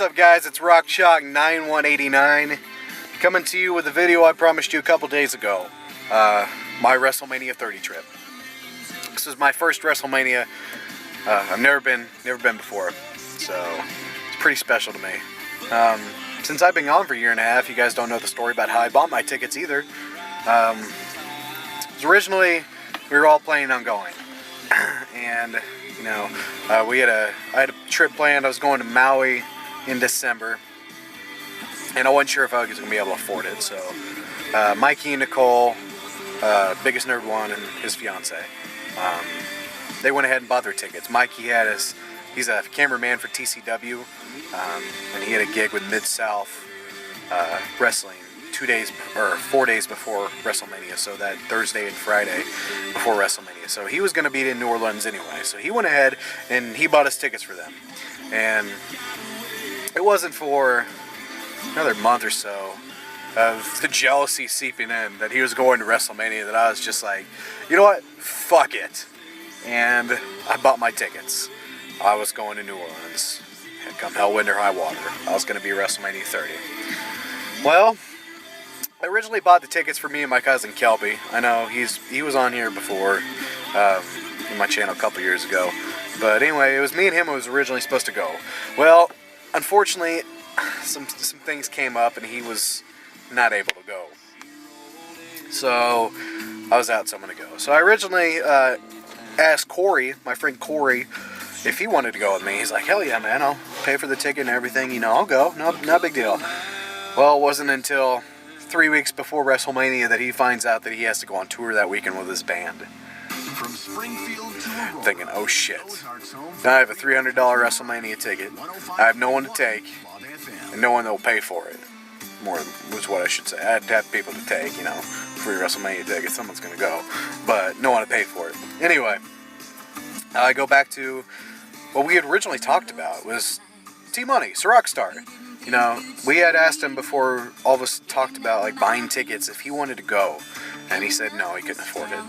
What's up, guys? It's RockShock9189 coming to you with a video I promised you a couple days ago. My WrestleMania 30 trip. This is my first WrestleMania. I've never been before, so it's pretty special to me. Since I've been gone for a year and a half, you guys don't know the story about how I bought my tickets either. Originally, we were all planning on going, and you know, I had a trip planned. I was going to Maui in December, and I wasn't sure if I was going to be able to afford it. So Mikey and Nicole, biggest nerd one, and his fiance, they went ahead and bought their tickets. Mikey he's a cameraman for TCW, and he had a gig with Mid-South Wrestling 4 days before WrestleMania, so that Thursday and Friday before WrestleMania. So he was going to be in New Orleans anyway, so he went ahead and he bought us tickets for them. And it wasn't for another month or so of the jealousy seeping in that he was going to WrestleMania that I was just like, you know what, fuck it. And I bought my tickets. I was going to New Orleans. And come hell, wind, or high water, I was going to be WrestleMania 30. Well, I originally bought the tickets for me and my cousin Kelby. I know he was on here before in my channel a couple years ago. But anyway, it was me and him who was originally supposed to go. Well, unfortunately, some things came up and he was not able to go. So I was out, so I'm going to go. So I originally asked Corey, my friend Corey, if he wanted to go with me. He's like, hell yeah, man, I'll pay for the ticket and everything. You know, I'll go. No big deal. Well, it wasn't until 3 weeks before WrestleMania that he finds out that he has to go on tour that weekend with his band. From Springfield to Aurora, thinking, oh shit, now I have a $300 WrestleMania ticket, I have no one to take, and no one that will pay for it. More was what I should say. I had to have people to take, you know, free WrestleMania ticket, someone's going to go, but no one to pay for it. Anyway, I go back to what we had originally talked about, was T-Money, Rockstar. You know, we had asked him before all of us talked about like buying tickets if he wanted to go, and he said no, he couldn't afford it.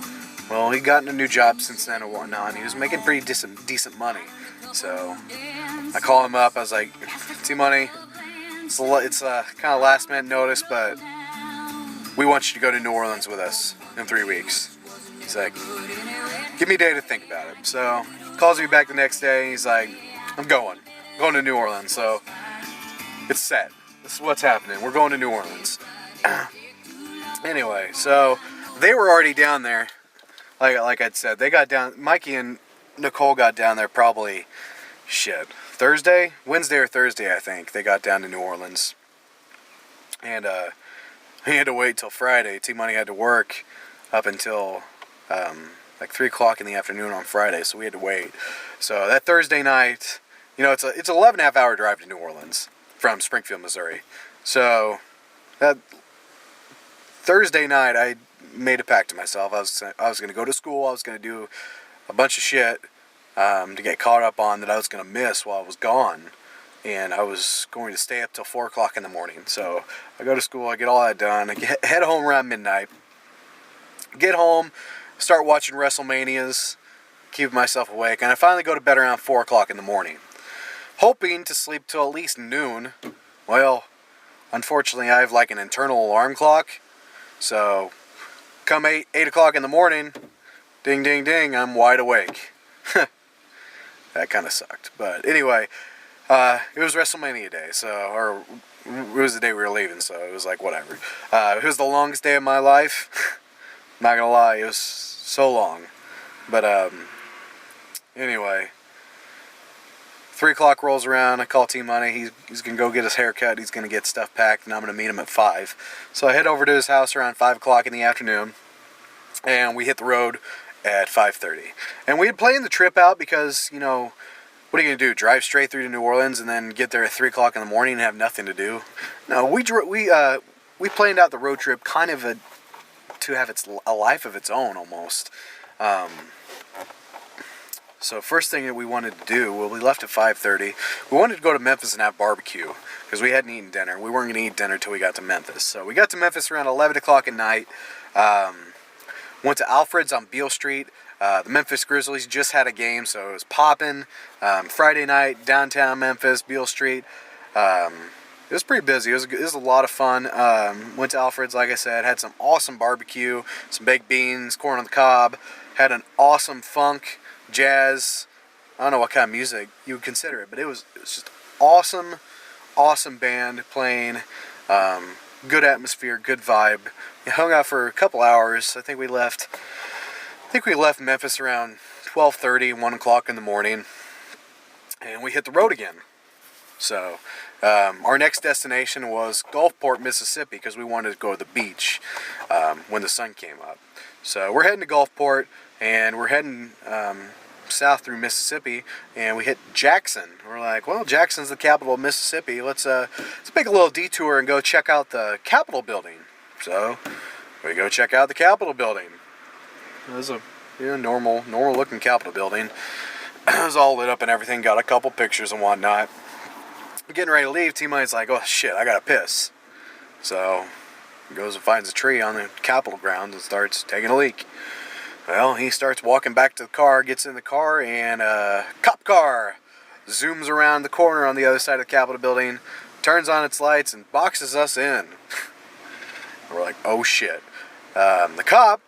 Well, he'd gotten a new job since then and whatnot, and he was making pretty decent money. So I call him up. I was like, T-Money, it's kind of last minute notice, but we want you to go to New Orleans with us in 3 weeks. He's like, give me a day to think about it. So calls me back the next day, and he's like, I'm going to New Orleans. So it's set. This is what's happening. We're going to New Orleans. Anyway, so they were already down there. Like I'd said, they got down. Mikey and Nicole got down there probably, Wednesday or Thursday, I think. They got down to New Orleans, and he had to wait till Friday. T-Money had to work up until like 3 o'clock in the afternoon on Friday, so we had to wait. So that Thursday night, you know, it's an 11.5 hour drive to New Orleans from Springfield, Missouri. So that Thursday night, I made a pact to myself. I was going to go to school. I was going to do a bunch of shit to get caught up on that I was going to miss while I was gone. And I was going to stay up till 4 o'clock in the morning. So I go to school. I get all that done. I head home around midnight. Get home, start watching WrestleManias, keep myself awake. And I finally go to bed around 4 o'clock in the morning, hoping to sleep till at least noon. Well, unfortunately, I have like an internal alarm clock. So come 8 o'clock in the morning, ding, ding, ding, I'm wide awake. That kind of sucked. But anyway, it was WrestleMania day, or it was the day we were leaving, so it was like, whatever. It was the longest day of my life. Not gonna lie, it was so long. But anyway, 3 o'clock rolls around. I call T-Money. He's going to go get his hair cut. He's going to get stuff packed, and I'm going to meet him at 5. So I head over to his house around 5 o'clock in the afternoon, and we hit the road at 5:30. And we had planned the trip out because, you know, what are you going to do? Drive straight through to New Orleans and then get there at 3 o'clock in the morning and have nothing to do? No, we planned out the road trip kind of to have a life of its own almost. So first thing that we wanted to do, well, we left at 5:30. We wanted to go to Memphis and have barbecue because we hadn't eaten dinner. We weren't going to eat dinner until we got to Memphis. So we got to Memphis around 11 o'clock at night. Went to Alfred's on Beale Street. The Memphis Grizzlies just had a game, so it was popping. Friday night, downtown Memphis, Beale Street. It was pretty busy. It was a lot of fun. Went to Alfred's, like I said. Had some awesome barbecue, some baked beans, corn on the cob. Had an awesome funk, jazz. I don't know what kind of music you would consider it, but it was just awesome, awesome band playing. Good atmosphere, good vibe. We hung out for a couple hours. I think we left Memphis around 12:30, 1 o'clock in the morning, and we hit the road again. So our next destination was Gulfport, Mississippi, because we wanted to go to the beach when the sun came up. So we're heading to Gulfport, and we're heading south through Mississippi, and we hit Jackson. We're like, well, Jackson's the capital of Mississippi. Let's make a little detour and go check out the Capitol building. So we go check out the Capitol building. It was a normal looking Capitol building. It was all lit up and everything. Got a couple pictures and whatnot. Getting ready to leave, T-Money's like, oh shit, I gotta piss. So he goes and finds a tree on the Capitol grounds and starts taking a leak. Well, he starts walking back to the car, gets in the car, and a cop car zooms around the corner on the other side of the Capitol building, turns on its lights, and boxes us in. We're like, oh shit. The cop,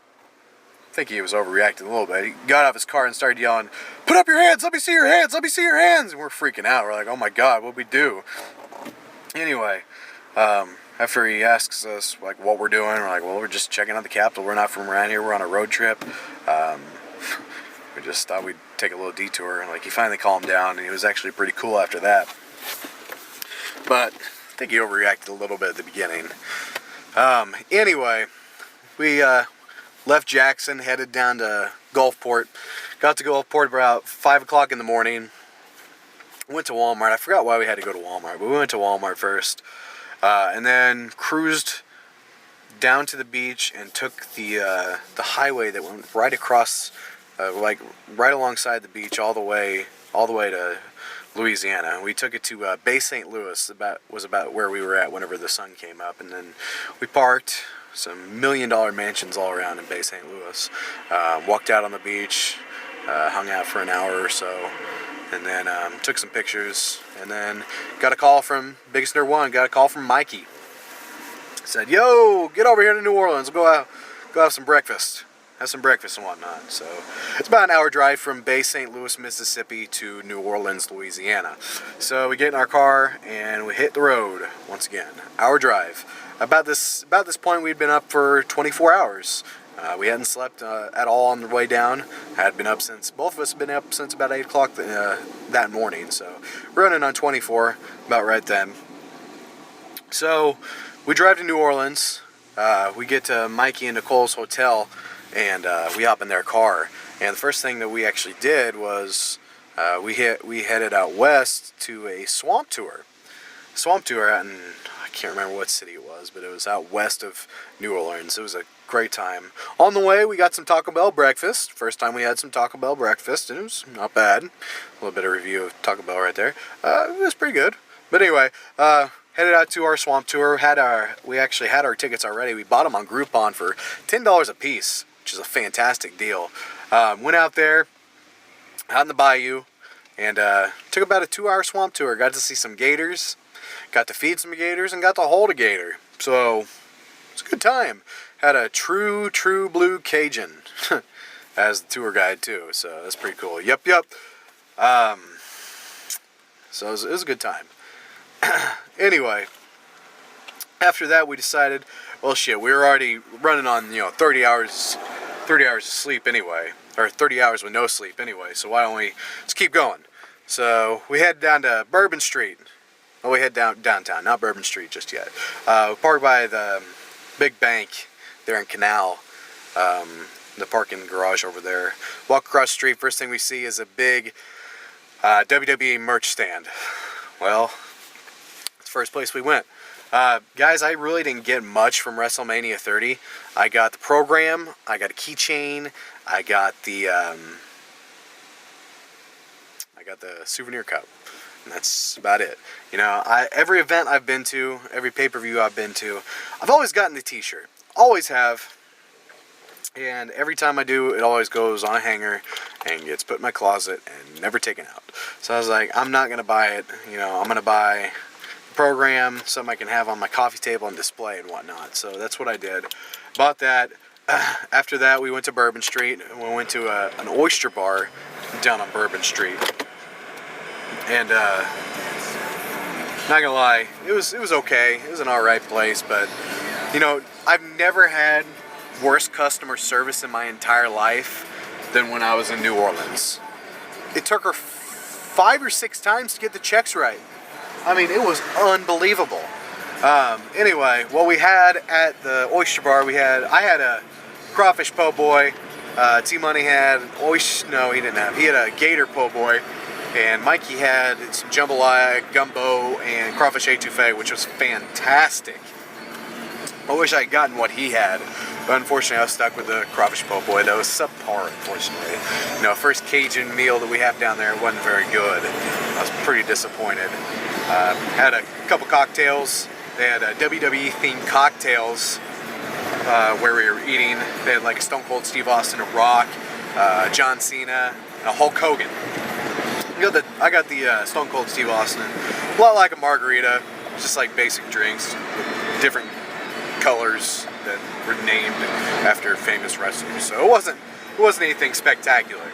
I think he was overreacting a little bit. He got off his car and started yelling, "Put up your hands! Let me see your hands! Let me see your hands!" And we're freaking out. We're like, "Oh my god, what'd we do?" Anyway, after he asks us like what we're doing, we're like, "Well, we're just checking out the Capitol. We're not from around here. We're on a road trip. We just thought we'd take a little detour." And like, he finally calmed down, and he was actually pretty cool after that. But I think he overreacted a little bit at the beginning. Anyway, we left Jackson, headed down to Gulfport. Got to Gulfport about 5 o'clock in the morning. Went to Walmart. I forgot why we had to go to Walmart, but we went to Walmart first. And then cruised down to the beach and took the highway that went right across, like right alongside the beach, all the way to Louisiana. We took it to Bay St. Louis. Was about where we were at whenever the sun came up, and then we parked. Some $1 million mansions all around in Bay St. Louis. Walked out on the beach, hung out for an hour or so, and then took some pictures, and then got a call from Biggest Nerd One. Got a call from Mikey. Said, "Yo, get over here to New Orleans. We'll go have some breakfast. Have some breakfast and whatnot." So it's about an hour drive from Bay St. Louis, Mississippi to New Orleans, Louisiana. So we get in our car and we hit the road once again. Hour drive. About this point, we'd been up for 24 hours. We hadn't slept at all on the way down. Both of us had been up since about 8 o'clock that morning. So we're running on 24 about right then. So we drive to New Orleans. We get to Mikey and Nicole's hotel, and we hop in their car. And the first thing that we actually did was we headed out west to a swamp tour. Swamp tour out in, I can't remember what city it was, but it was out west of New Orleans. It was a great time. On the way, we got some Taco Bell breakfast. First time we had some Taco Bell breakfast, and it was not bad. A little bit of review of Taco Bell right there. It was pretty good. But anyway, headed out to our swamp tour. We actually had our tickets already. We bought them on Groupon for $10 a piece, which is a fantastic deal. Went out there, out in the bayou, and took about a 2-hour swamp tour. Got to see some gators. Got to feed some gators and got to hold a gator. So, it's a good time. Had a true blue Cajun as the tour guide too. So, that's pretty cool. Yep. So, it was a good time. Anyway, after that we decided, well shit, we were already running on, 30 hours of sleep anyway. Or 30 hours with no sleep anyway. So, why don't we just keep going? So, we head down to Bourbon Street. Well, we head downtown, not Bourbon Street just yet. We park by the big bank there in Canal, the parking garage over there. Walk across the street, first thing we see is a big WWE merch stand. Well, it's the first place we went. Guys, I really didn't get much from WrestleMania 30. I got the program, I got a keychain, I got the souvenir cup. And that's about it. Every event I've been to, every pay-per-view I've been to, I've always gotten the t-shirt. Always have. And every time I do, it always goes on a hanger and gets put in my closet and never taken out. So I was like, I'm not going to buy it. I'm going to buy program, something I can have on my coffee table and display and whatnot. So that's what I did. Bought that. After that, we went to Bourbon Street, and we went to an oyster bar down on Bourbon Street. And not gonna lie, it was okay. It was an alright place, but you know, I've never had worse customer service in my entire life than when I was in New Orleans. It took her 5 or 6 times to get the checks right. I mean, it was unbelievable. Anyway, what we had at the oyster bar, I had a crawfish po' boy. T-Money had he didn't have. He had a gator po' boy, and Mikey had some jambalaya, gumbo, and crawfish etouffee, which was fantastic. I wish I had gotten what he had, but unfortunately I was stuck with the crawfish po' boy. That was subpar, unfortunately. You know, first Cajun meal that we have down there wasn't very good. I was pretty disappointed. Had a couple cocktails. They had WWE themed cocktails where we were eating. They had like a Stone Cold Steve Austin, a Rock, John Cena, and a Hulk Hogan. I got the Stone Cold Steve Austin, a lot like a margarita, just like basic drinks, with different colors that were named after famous wrestlers. So it wasn't anything spectacular.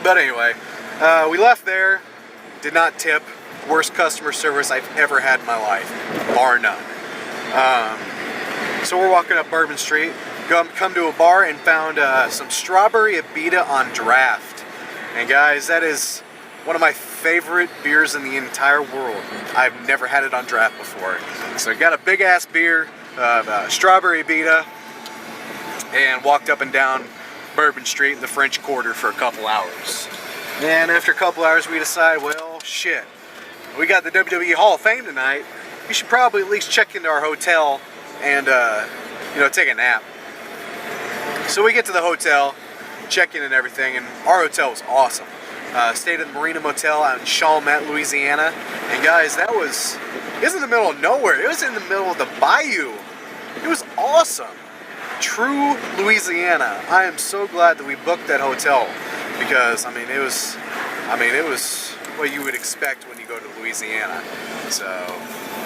But anyway, we left there. Did not tip. Worst customer service I've ever had in my life, bar none. So we're walking up Bourbon Street, come to a bar and found some strawberry Abita on draft. And guys, that is one of my favorite beers in the entire world. I've never had it on draft before. So I got a big ass beer of strawberry Abita and walked up and down Bourbon Street in the French Quarter for a couple hours. And after a couple hours we decide, well, shit. We got the WWE Hall of Fame tonight. We should probably at least check into our hotel and, take a nap. So we get to the hotel, check in and everything, and our hotel was awesome. Stayed at the Marina Motel out in Chalmette, Louisiana. And guys, it was in the middle of nowhere. It was in the middle of the bayou. It was awesome. True Louisiana. I am so glad that we booked that hotel because, it was what you would expect when you go to Louisiana. So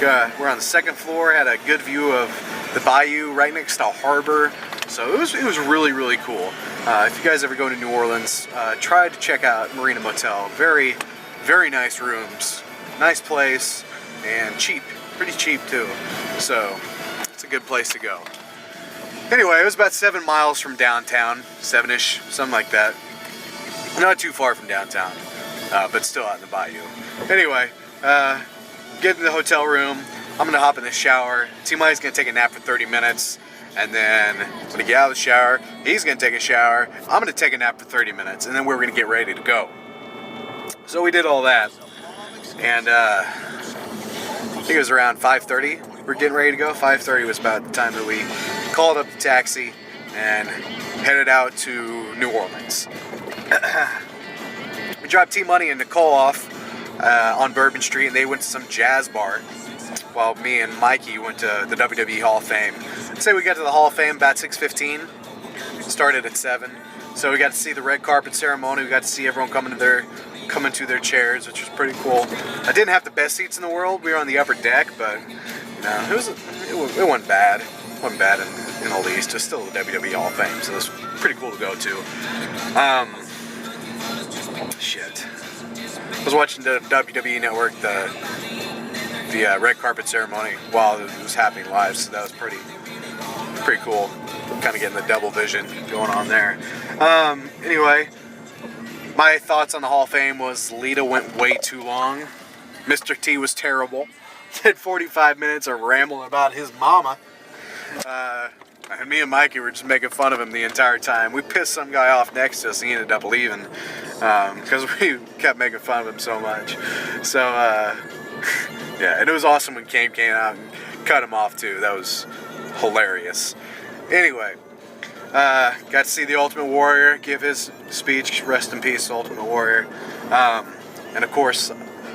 we're on the second floor, had a good view of the bayou right next to a harbor. So it was really, really cool. If you guys ever go to New Orleans, try to check out Marina Motel. Very, very nice rooms, nice place, and cheap, pretty cheap too. So it's a good place to go. Anyway, it was about 7 miles from downtown, 7-ish, something like that. Not too far from downtown. But still out in the bayou. Anyway, get in the hotel room. I'm gonna hop in the shower. T-Money's gonna take a nap for 30 minutes. And then when I get out of the shower, he's gonna take a shower. I'm gonna take a nap for 30 minutes. And then we're gonna get ready to go. So we did all that. And I think it was around 5:30. We're getting ready to go. 5:30 was about the time that we called up the taxi and headed out to New Orleans. We dropped T-Money and Nicole off on Bourbon Street, and they went to some jazz bar, while me and Mikey went to the WWE Hall of Fame. I'd say we got to the Hall of Fame about 6:15. Started at 7, so we got to see the red carpet ceremony. We got to see everyone coming to their chairs, which was pretty cool. I didn't have the best seats in the world. We were on the upper deck, but it wasn't bad. It wasn't bad in the least. It's still the WWE Hall of Fame, so it was pretty cool to go to. Shit. I was watching the WWE Network, the red carpet ceremony while it was happening live, so that was pretty cool. Kind of getting the double vision going on there. Anyway, my thoughts on the Hall of Fame was Lita went way too long. Mr. T was terrible. Did 45 minutes of rambling about his mama. And me and Mikey were just making fun of him the entire time. We pissed some guy off next to us. He ended up leaving because we kept making fun of him so much. So, yeah, and it was awesome when Kane came out and cut him off too. That was hilarious. Anyway, got to see the Ultimate Warrior give his speech. Rest in peace, Ultimate Warrior. And of course,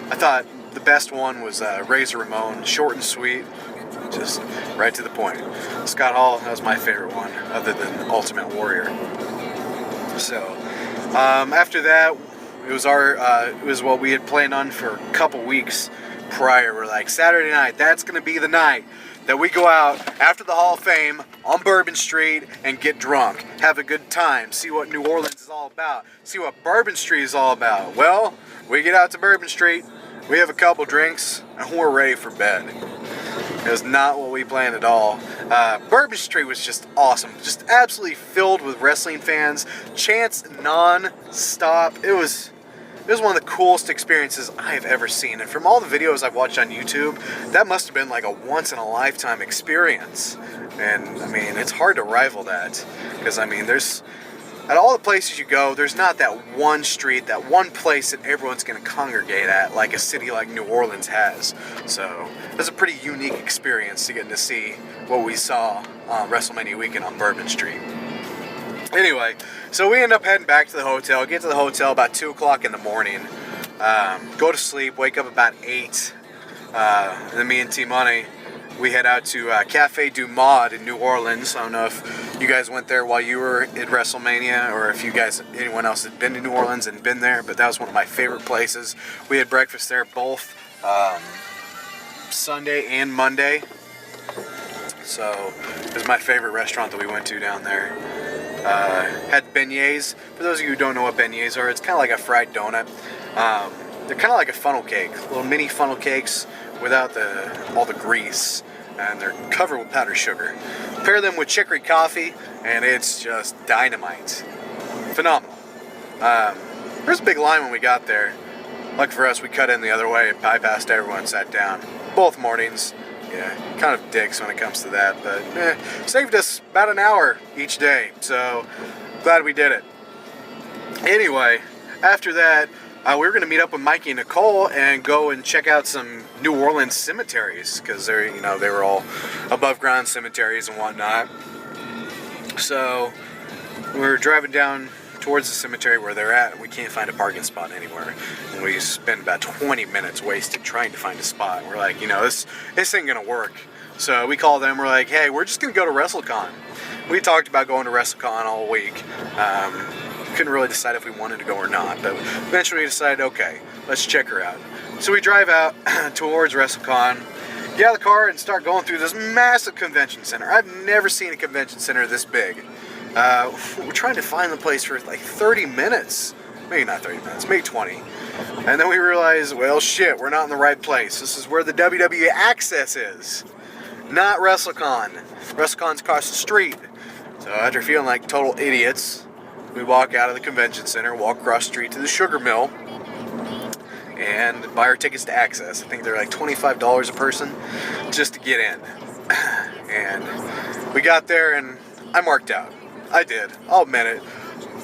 I thought the best one was Razor Ramon. Short and sweet. Just right to the point. Scott Hall, that was my favorite one, other than Ultimate Warrior. So, after that, it was what we had planned on for a couple weeks. prior. We're like, Saturday night, that's going to be the night that we go out after the Hall of Fame on Bourbon Street and get drunk, have a good time, see what New Orleans is all about, see what Bourbon Street is all about. Well, we get out to Bourbon Street, we have a couple drinks, and we're ready for bed. It was not what we planned at all. Bourbon Street was just awesome, just absolutely filled with wrestling fans, chants non-stop. It was one of the coolest experiences I've ever seen. And from all the videos I've watched on YouTube, that must have been like a once-in-a-lifetime experience. And, I mean, it's hard to rival that. Because, I mean, at all the places you go, there's not that one street, that one place that everyone's going to congregate at like a city like New Orleans has. So, it was a pretty unique experience to get to see what we saw on WrestleMania weekend on Bourbon Street. Anyway, so we end up heading back to the hotel, get to the hotel about 2 o'clock in the morning, go to sleep, wake up about 8, and then me and T-Money, we head out to Cafe du Mod in New Orleans. I don't know if you guys went there while you were at WrestleMania, or if anyone else had been to New Orleans and been there, but that was one of my favorite places. We had breakfast there both Sunday and Monday, so it was my favorite restaurant that we went to down there. Had beignets. For those of you who don't know what beignets are, it's kind of like a fried donut. They're kind of like a funnel cake, little mini funnel cakes without all the grease, and they're covered with powdered sugar. Pair them with chicory coffee, and it's just dynamite. Phenomenal. There's a big line when we got there. Lucky for us, we cut in the other way, bypassed everyone, sat down. Both mornings. Yeah, kind of dicks when it comes to that, but saved us about an hour each day, so glad we did it. Anyway, after that, we were going to meet up with Mikey and Nicole and go and check out some New Orleans cemeteries, because they were all above ground cemeteries and whatnot. So we were driving down towards the cemetery where they're at, and we can't find a parking spot anywhere. And we spent about 20 minutes wasted trying to find a spot. We're like, this ain't gonna work. So we called them, we're like, hey, we're just gonna go to WrestleCon. We talked about going to WrestleCon all week. Couldn't really decide if we wanted to go or not, but eventually we decided, okay, let's check her out. So we drive out towards WrestleCon, get out of the car and start going through this massive convention center. I've never seen a convention center this big. We're trying to find the place for like 30 minutes. Maybe not 30 minutes, maybe 20. And then we realized, well, shit, we're not in the right place. This is where the WWE Access is, not WrestleCon. WrestleCon's across the street. So after feeling like total idiots, we walk out of the convention center, walk across the street to the Sugar Mill, and buy our tickets to Access. I think they're like $25 a person just to get in. And we got there, and I marked out. I did. I'll admit it.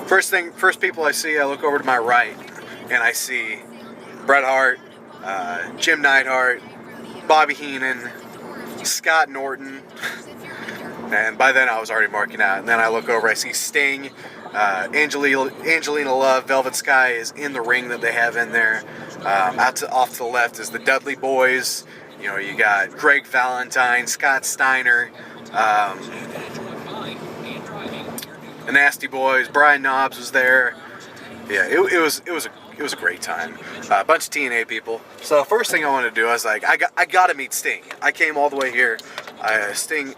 First people I see, I look over to my right, and I see Bret Hart, Jim Neidhart, Bobby Heenan, Scott Norton, and by then I was already marking out. And then I look over, I see Sting, Angelina Love, Velvet Sky is in the ring that they have in there. Off to the left is the Dudley Boys. You got Greg Valentine, Scott Steiner, the Nasty Boys, Brian Knobbs was there. Yeah, it was a great time. A bunch of TNA people. So first thing I wanted to do, I was like, I gotta meet Sting. I came all the way here. It's Sting.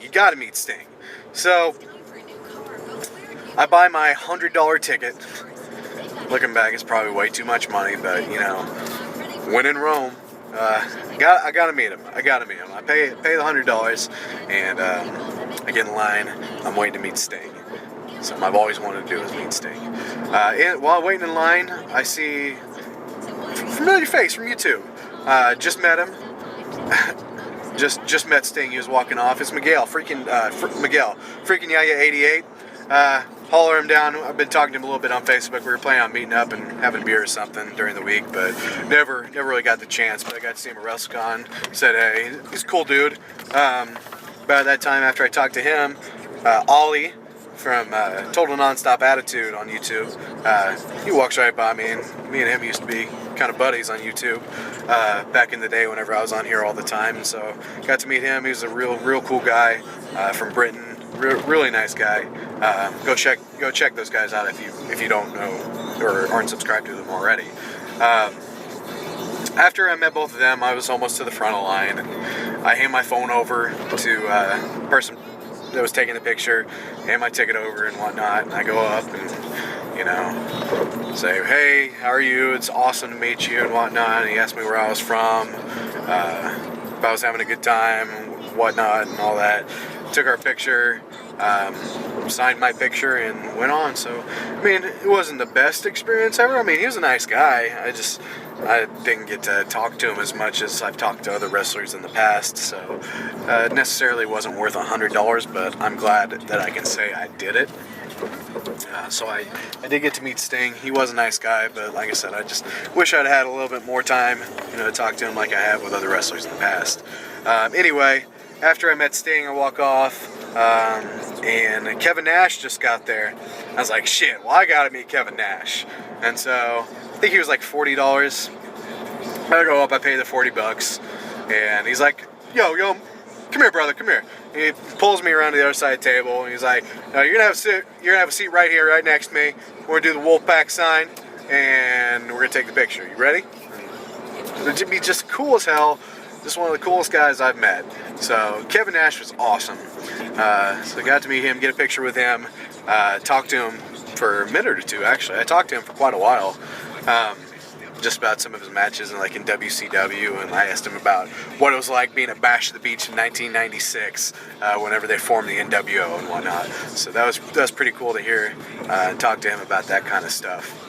You gotta meet Sting. So I buy my $100 ticket. Looking back, it's probably way too much money, but when in Rome, I gotta meet him. I pay the $100, and I get in line. I'm waiting to meet Sting. Something I've always wanted to do is meet Sting. While waiting in line, I see a familiar face from YouTube. Just met him. just met Sting. He was walking off. It's Miguel, freaking Yaya 88. Holler him down. I've been talking to him a little bit on Facebook. We were planning on meeting up and having a beer or something during the week, but never really got the chance. But I got to see him at WrestleCon. Said, hey, he's a cool dude. About that time after I talked to him, Ollie from Total Nonstop Attitude on YouTube, he walks right by me, and me and him used to be kind of buddies on YouTube back in the day whenever I was on here all the time. And so got to meet him. He was a real cool guy from Britain. Really nice guy. Go check those guys out if you don't know or aren't subscribed to them already. after I met both of them, I was almost to the front of the line, and I hand my phone over to the person that was taking the picture, hand my ticket over and whatnot, and I go up and, you know, say, hey, how are you? It's awesome to meet you and whatnot. And he asked me where I was from, if I was having a good time and whatnot and all that. Took our picture, signed my picture, and went on. So, I mean, it wasn't the best experience ever. I mean, he was a nice guy. I didn't get to talk to him as much as I've talked to other wrestlers in the past, so it necessarily wasn't worth $100, but I'm glad that I can say I did it. So I did get to meet Sting. He was a nice guy, but like I said, I just wish I'd had a little bit more time, to talk to him like I have with other wrestlers in the past. Anyway, after I met Sting, I walk off, and Kevin Nash just got there. I was like, shit, well, I gotta meet Kevin Nash. And so I think he was like $40. I go up, I pay the $40, and he's like, yo, come here, brother, come here. He pulls me around to the other side of the table, and he's like, you're gonna have a seat right here, right next to me. We're gonna do the Wolfpack sign, and we're gonna take the picture. You ready? It'd be just cool as hell. Just one of the coolest guys I've met. So Kevin Nash was awesome. So I got to meet him, get a picture with him, talk to him for a minute or two. Actually, I talked to him for quite a while. Just about some of his matches in WCW, and I asked him about what it was like being at Bash at the Beach in 1996, whenever they formed the NWO and whatnot. So that was pretty cool to hear and talk to him about that kind of stuff.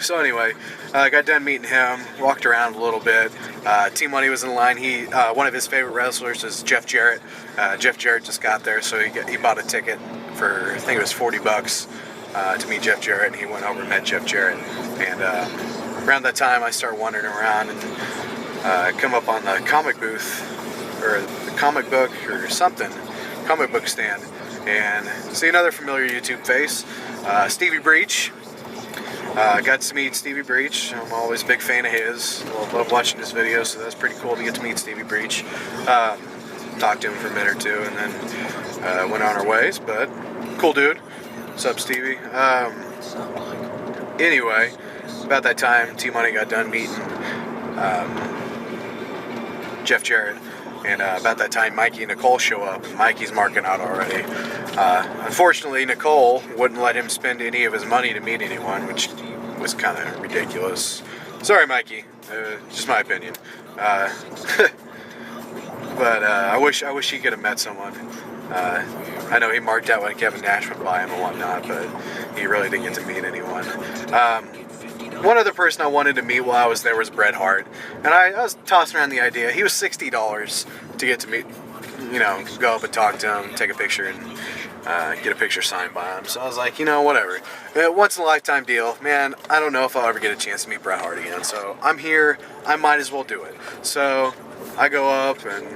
So anyway, I got done meeting him, walked around a little bit. T-Money was in line. One of his favorite wrestlers is Jeff Jarrett. Jeff Jarrett just got there, so he bought a ticket for, I think it was $40 to meet Jeff Jarrett, and he went over and met Jeff Jarrett. And around that time, I started wandering around and come up on the comic booth, or the comic book or something, comic book stand, and see another familiar YouTube face, Stevie Breach. Got to meet Stevie Breach. I'm always a big fan of his. Love watching his videos, so that's pretty cool to get to meet Stevie Breach. Talked to him for a minute or two, and then went on our ways, but cool dude. What's up, Stevie? Anyway, about that time, T-Money got done meeting Jeff Jarrett, and about that time, Mikey and Nicole show up, and Mikey's marking out already. Unfortunately, Nicole wouldn't let him spend any of his money to meet anyone, which was kind of ridiculous. Sorry, Mikey. Just my opinion. But I wish he could have met someone. I know he marked out when Kevin Nash went by him and whatnot, but he really didn't get to meet anyone. One other person I wanted to meet while I was there was Bret Hart, and I was tossing around the idea. He was $60 to get to meet, go up and talk to him, take a picture, and get a picture signed by him. So I was like, whatever. Once in a lifetime deal, man. I don't know if I'll ever get a chance to meet Bret Hart again. So I'm here. I might as well do it. So I go up and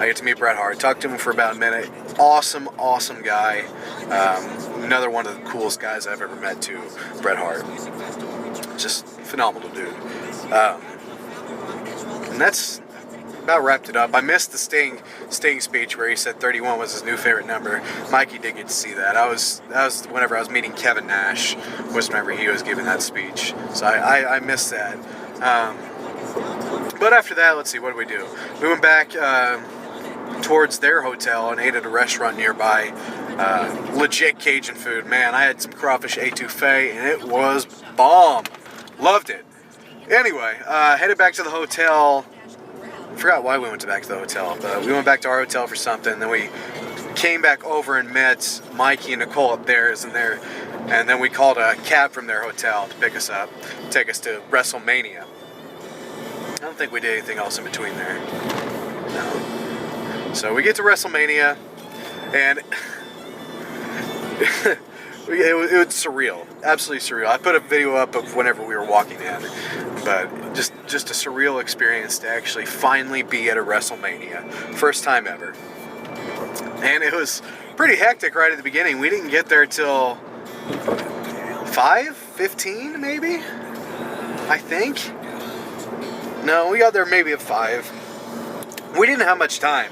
I get to meet Bret Hart. Talk to him for about a minute. Awesome guy. Another one of the coolest guys I've ever met too, Bret Hart. Just phenomenal dude. And that's about wrapped it up. I missed the Sting speech where he said 31 was his new favorite number. Mikey did get to see that. That was whenever I was meeting Kevin Nash, was whenever he was giving that speech. So I missed that. But after that, let's see, what did we do? We went back towards their hotel and ate at a restaurant nearby. Legit Cajun food. Man, I had some crawfish etouffee and it was bomb. Loved it. Anyway, headed back to the hotel. I forgot why we went back to the hotel, but we went back to our hotel for something. Then we came back over and met Mikey and Nicole up theirs, and then we called a cab from their hotel to pick us up, take us to WrestleMania. I don't think we did anything else in between there. No. So we get to WrestleMania, and it was surreal, absolutely surreal. I put a video up of whenever we were walking in, but just a surreal experience to actually finally be at a WrestleMania, first time ever. And it was pretty hectic right at the beginning. We didn't get there till 5:15 maybe, I think. No, we got there maybe at 5. We didn't have much time.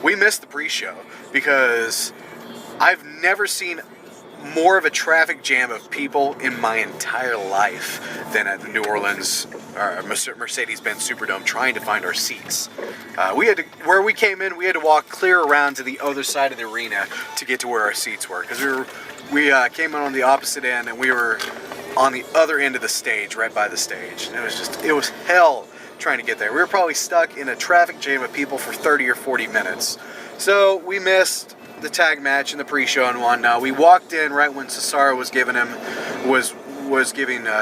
We missed the pre-show because I've never seen more of a traffic jam of people in my entire life than at the New Orleans our Mercedes-Benz Superdome, trying to find our seats. Where we came in, we had to walk clear around to the other side of the arena to get to where our seats were, because we came in on the opposite end, and we were on the other end of the stage, right by the stage. And it was hell trying to get there. We were probably stuck in a traffic jam of people for 30 or 40 minutes. So we missed the tag match and the pre-show and whatnot. We walked in right when Cesaro was giving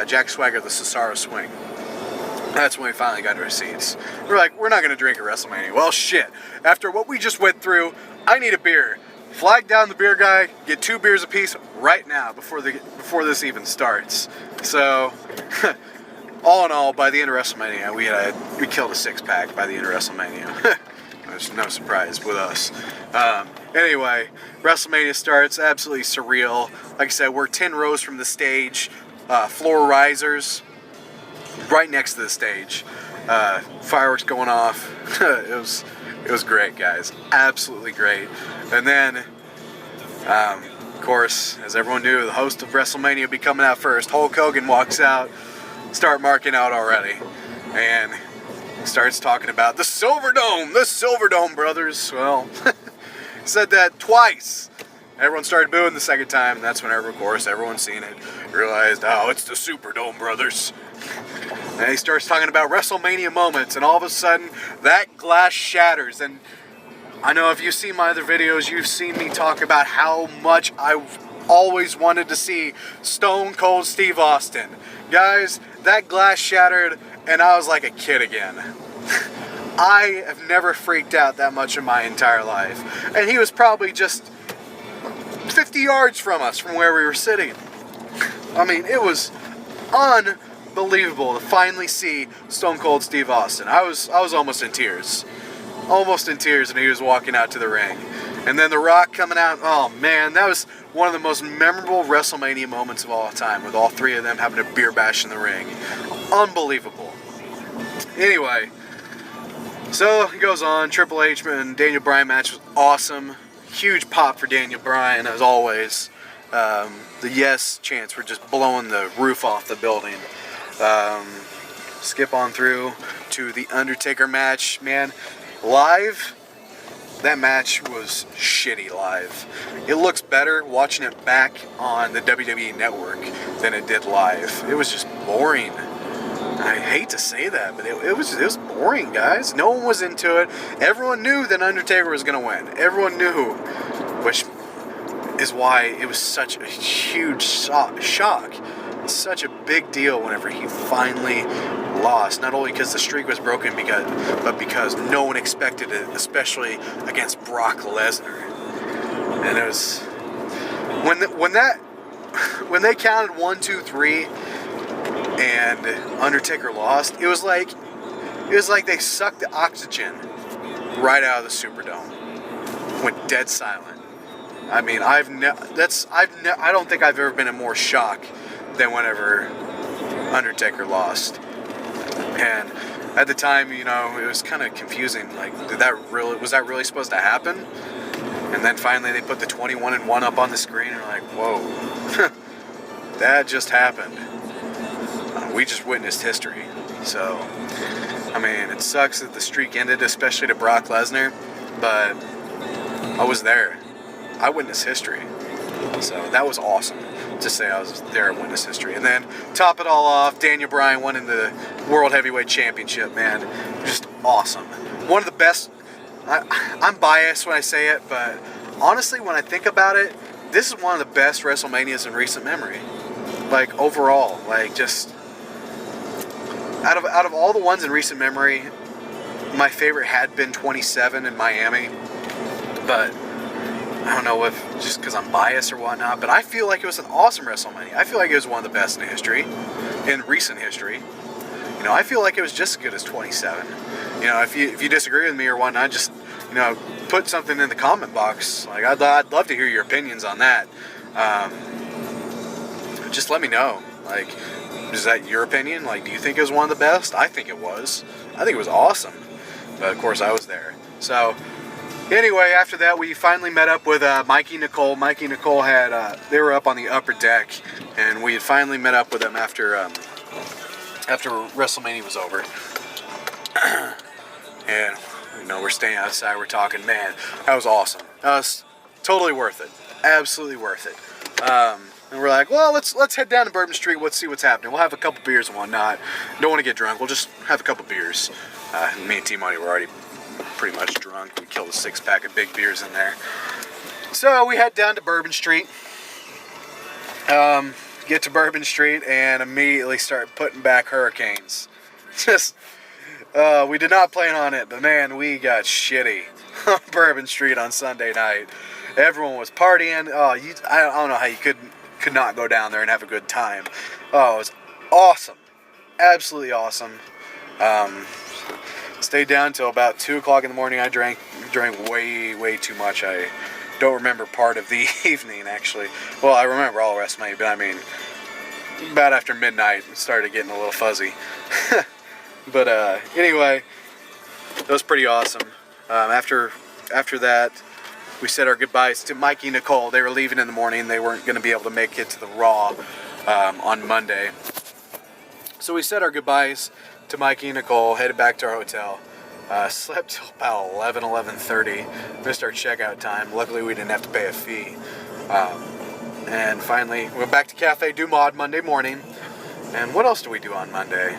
Jack Swagger the Cesaro swing. That's when we finally got to our seats. We're like, we're not going to drink at WrestleMania. Well, shit. After what we just went through, I need a beer. Flag down the beer guy, get 2 beers apiece right now before this even starts. So, all in all, by the end of WrestleMania, we killed a 6-pack by the end of WrestleMania. There's no surprise with us. Anyway, WrestleMania starts, absolutely surreal. Like I said, we're 10 rows from the stage, floor risers, right next to the stage. Fireworks going off. It was great, guys. Absolutely great. And then, of course, as everyone knew, the host of WrestleMania would be coming out first. Hulk Hogan walks out, start marking out already, and starts talking about the Silver Dome, brothers. Well, said that twice. Everyone started booing the second time, and that's when, of course, everyone seen it, realized, oh, it's the Superdome, brothers. And he starts talking about WrestleMania moments, and all of a sudden, that glass shatters. And I know if you've seen my other videos, you've seen me talk about how much I've always wanted to see Stone Cold Steve Austin. Guys, that glass shattered, and I was like a kid again. I have never freaked out that much in my entire life. And he was probably just 50 yards from us, from where we were sitting. I mean, it was unbelievable to finally see Stone Cold Steve Austin. I was almost in tears. Almost in tears, and he was walking out to the ring. And then The Rock coming out. Oh, man, that was one of the most memorable WrestleMania moments of all time, with all 3 of them having a beer bash in the ring. Unbelievable. Anyway, so it goes on. Triple H and Daniel Bryan match was awesome. Huge pop for Daniel Bryan, as always. The yes chants were just blowing the roof off the building. Skip on through to the Undertaker match. Man, live, that match was shitty live. It looks better watching it back on the WWE Network than it did live. It was just boring. I hate to say that, but it was boring, guys. No one was into it. Everyone knew that Undertaker was going to win. Everyone knew, which is why it was such a huge shock. Such a big deal whenever he finally lost. Not only because the streak was broken, but because no one expected it, especially against Brock Lesnar. And it was when they counted 1, 2, 3. And Undertaker lost. It was like they sucked the oxygen right out of the Superdome. Went dead silent. I mean, I don't think I've ever been in more shock than whenever Undertaker lost. And at the time, you know, it was kind of confusing. Like, was that really supposed to happen? And then finally, they put the 21-1 up on the screen, and we're like, whoa, that just happened. We just witnessed history. So, I mean, it sucks that the streak ended, especially to Brock Lesnar, but I was there. I witnessed history. So that was awesome to say I was there and witnessed history. And then, top it all off, Daniel Bryan won in the World Heavyweight Championship, man. Just awesome. One of the best. I'm biased when I say it, but honestly, when I think about it, this is one of the best WrestleManias in recent memory. Like, overall, like, just out of all the ones in recent memory, my favorite had been 27 in Miami, but I don't know if just because I'm biased or whatnot, but I feel like it was an awesome WrestleMania. I feel like it was one of the best in history, in recent history. You know, I feel like it was just as good as 27. You know, if you disagree with me or whatnot, just, you know, put something in the comment box. Like, I'd love to hear your opinions on that. Just let me know. Like, is that your opinion? Like, do you think it was one of the best? I think it was. I think it was awesome. But, of course, I was there. So, anyway, after that, we finally met up with Mikey Nicole. Mikey Nicole they were up on the upper deck, and we had finally met up with them after after WrestleMania was over. And, we're staying outside, we're talking, man, that was awesome. That was totally worth it. Absolutely worth it. And we're like, well, let's head down to Bourbon Street, let's see what's happening. We'll have a couple beers and whatnot. Don't want to get drunk, we'll just have a couple beers. Me and T-Money were already pretty much drunk. We killed a 6-pack of big beers in there. So we head down to Bourbon Street. Get to Bourbon Street and immediately start putting back hurricanes. Just, we did not plan on it, but man, we got shitty on Bourbon Street on Sunday night. Everyone was partying. I don't know how you could not go down there and have a good time. Oh, it was awesome. Absolutely awesome. Stayed down till about 2 o'clock in the morning. I drank way too much. I don't remember part of the evening, actually. Well, I remember all the rest of it, but I mean, about after midnight, it started getting a little fuzzy. But anyway, that was pretty awesome. After that, we said our goodbyes to Mikey and Nicole. They were leaving in the morning. They weren't going to be able to make it to the Raw on Monday. So we said our goodbyes to Mikey and Nicole, headed back to our hotel. Slept till about 11:30. Missed our checkout time. Luckily, we didn't have to pay a fee. And finally, went back to Cafe Du Monde Monday morning. And what else do we do on Monday?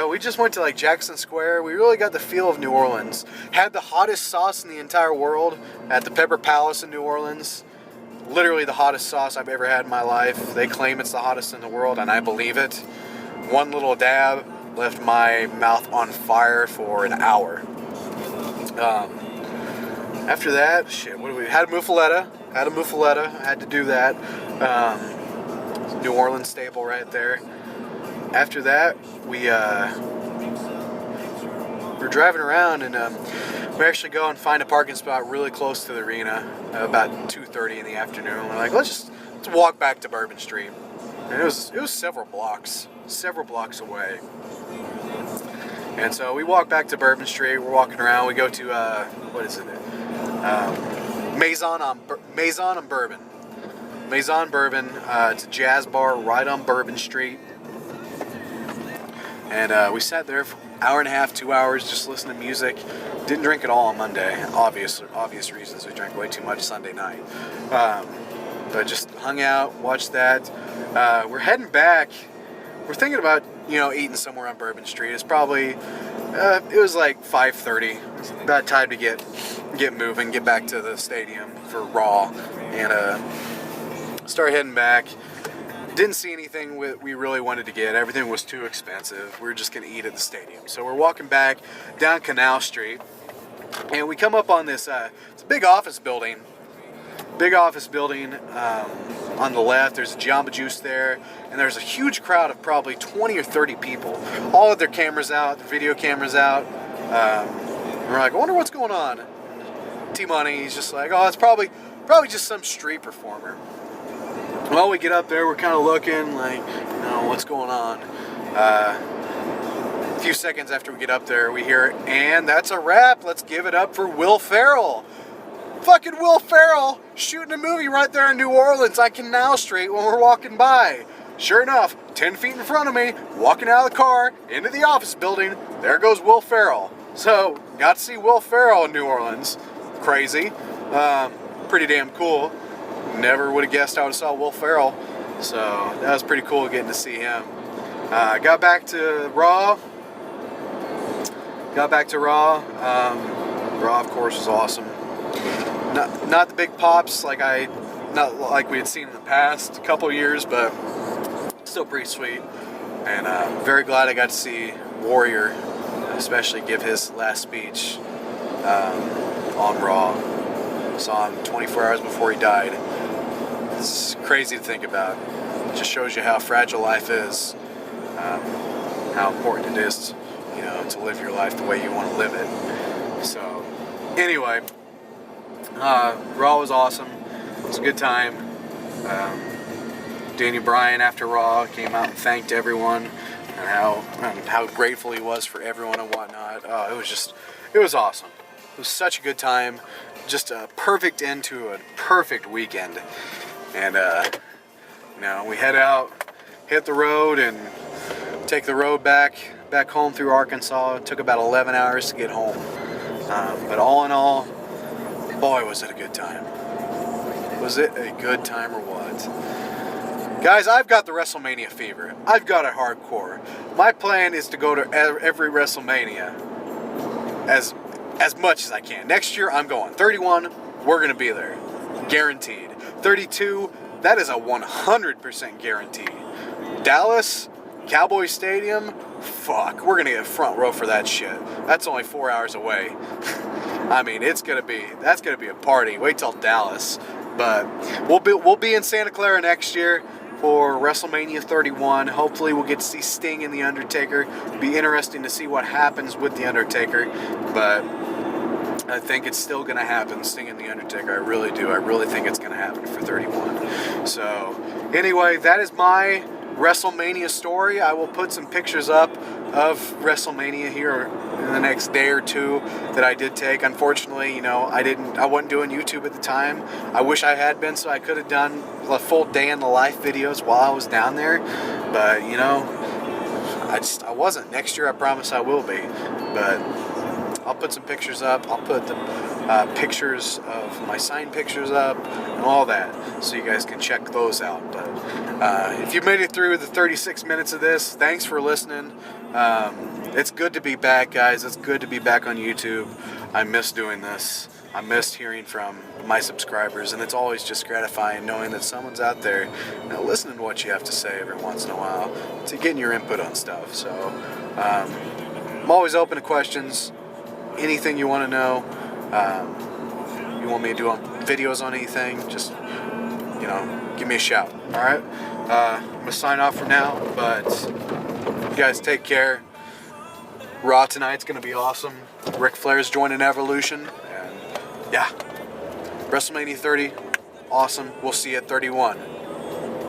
We just went to Jackson Square. We really got the feel of New Orleans. Had the hottest sauce in the entire world at the Pepper Palace in New Orleans. Literally the hottest sauce I've ever had in my life. They claim it's the hottest in the world, and I believe it. One little dab left my mouth on fire for an hour. After that, had a muffaletta. I had to do that. New Orleans staple right there. After that, we were driving around, and we actually go and find a parking spot really close to the arena about 2:30 in the afternoon. We're like, let's walk back to Bourbon Street. And it was several blocks away. And so we walk back to Bourbon Street. We're walking around. We go to Maison on Bourbon. Maison Bourbon. It's a jazz bar right on Bourbon Street. And we sat there for an hour and a half, 2 hours, just listening to music. Didn't drink at all on Monday. Obvious reasons. We drank way too much Sunday night. But just hung out, watched that. We're heading back. We're thinking about, eating somewhere on Bourbon Street. It's probably, it was like 5:30. It's about time to get moving, get back to the stadium for Raw, and start heading back. Didn't see anything we really wanted to get. Everything was too expensive. We were just going to eat at the stadium. So we're walking back down Canal Street, and we come up on this, it's a big office building. On the left, there's a Jamba Juice there, and there's a huge crowd of probably 20 or 30 people. All of their cameras out, their video cameras out. We're like, I wonder what's going on. T-Money, he's just like, oh, it's probably just some street performer. Well, we get up there, we're kind of looking like, what's going on? A few seconds after we get up there, we hear, and that's a wrap. Let's give it up for Will Ferrell. Fucking Will Ferrell shooting a movie right there in New Orleans on Canal Street when we're walking by. Sure enough, 10 feet in front of me, walking out of the car, into the office building, there goes Will Ferrell. So, got to see Will Ferrell in New Orleans. Crazy. Pretty damn cool. Never would have guessed I would have saw Will Ferrell. So, that was pretty cool getting to see him. Got back to Raw. Raw, of course, was awesome. Not the big pops not like we had seen in the past couple years, but still pretty sweet. And very glad I got to see Warrior, especially give his last speech on Raw. Saw him 24 hours before he died. It's crazy to think about. It just shows you how fragile life is, how important it is, to live your life the way you want to live it. So, anyway. Raw was awesome. It was a good time. Daniel Bryan after Raw came out and thanked everyone and how grateful he was for everyone and whatnot. It was awesome. It was such a good time. Just a perfect end to a perfect weekend. And we head out, hit the road, and take the road back home through Arkansas. It took about 11 hours to get home. But all in all, boy, was it a good time. Was it a good time or what? Guys, I've got the WrestleMania fever. I've got it hardcore. My plan is to go to every WrestleMania as much as I can. Next year, I'm going. 31, we're going to be there. Guaranteed. 32, that is a 100% guarantee. Dallas, Cowboy Stadium, fuck, we're going to get front row for that shit. That's only 4 hours away. I mean, that's going to be a party. Wait till Dallas. But we'll be in Santa Clara next year for WrestleMania 31. Hopefully we'll get to see Sting and The Undertaker. It'll be interesting to see what happens with The Undertaker. But I think it's still going to happen, Sting and The Undertaker. I really do. I really think it's going to happen for 31. So, anyway, that is my WrestleMania story. I will put some pictures up of WrestleMania here in the next day or two that I did take. Unfortunately, I wasn't doing YouTube at the time. I wish I had been, so I could have done a full day in the life videos while I was down there. But, I wasn't. Next year, I promise I will be. But I'll put some pictures up. I'll put the pictures of my signed pictures up and all that, so you guys can check those out. But if you made it through the 36 minutes of this, thanks for listening. It's good to be back, guys. It's good to be back on YouTube. I miss doing this. I missed hearing from my subscribers, and it's always just gratifying knowing that someone's out there listening to what you have to say every once in a while, to getting your input on stuff. So I'm always open to questions. Anything you want to know, you want me to do videos on anything, just, give me a shout. All right? I'm going to sign off for now, but you guys take care. Raw tonight's going to be awesome. Ric Flair's joining Evolution. And, yeah, WrestleMania 30, awesome. We'll see you at 31.